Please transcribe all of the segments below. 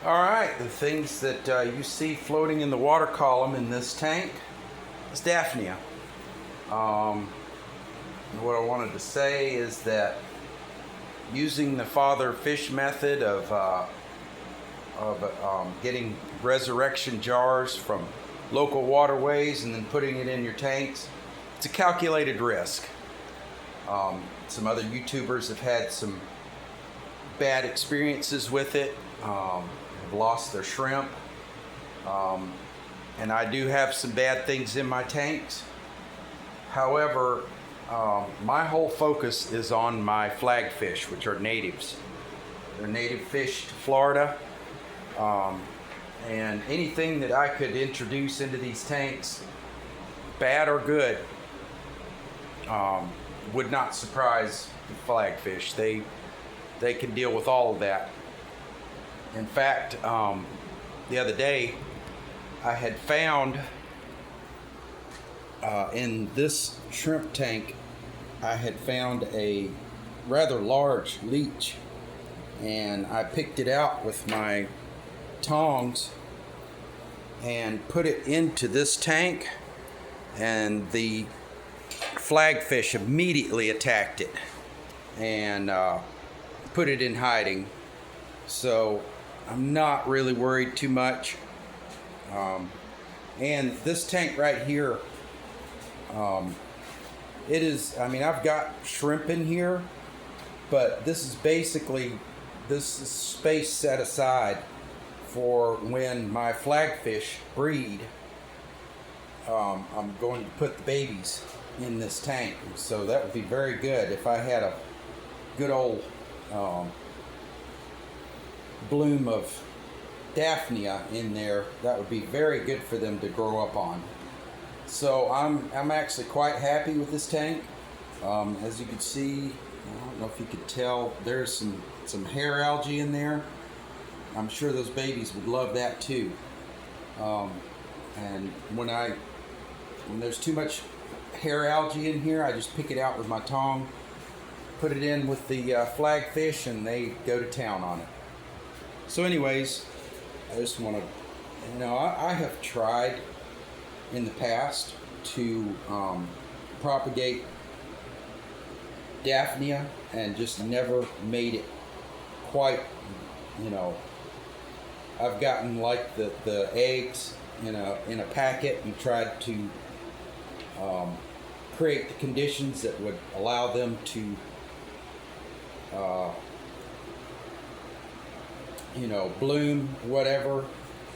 All right, the things that you see floating in the water column in this tank is Daphnia. What I wanted to say is that using the father fish method of getting resurrection jars from local waterways and then putting it in your tanks, it's a calculated risk. Some other YouTubers have had some bad experiences with it, have lost their shrimp, and I do have some bad things in my tanks. However, my whole focus is on my flagfish, which are natives. They're native fish to Florida, and anything that I could introduce into these tanks, bad or good, would not surprise the flagfish. They can deal with all of that. In fact, the other day I had found in this shrimp tank, I had found a rather large leech, and I picked it out with my tongs and put it into this tank, and the flagfish immediately attacked it and put it in hiding. So I'm not really worried too much. And this tank right here, it is, I've got shrimp in here, but this is basically, this is space set aside for when my flagfish breed. I'm going to put the babies in this tank, so that would be very good. If I had a good old bloom of Daphnia in there, that would be very good for them to grow up on. So I'm actually quite happy with this tank. As you can see, I don't know if you could tell, there's some hair algae in there. I'm sure those babies would love that too. And when there's too much hair algae in here, I just pick it out with my tongue, put it in with the flagfish, and they go to town on it. So anyways, I just want to, I have tried in the past to propagate Daphnia and just never made it quite, I've gotten like the eggs in a packet and tried to create the conditions that would allow them to bloom, whatever,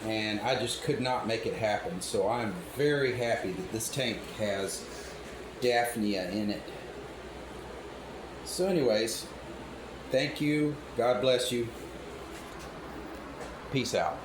and I just could not make it happen. So I'm very happy that this tank has Daphnia in it. So anyways, thank you, God bless you, peace out.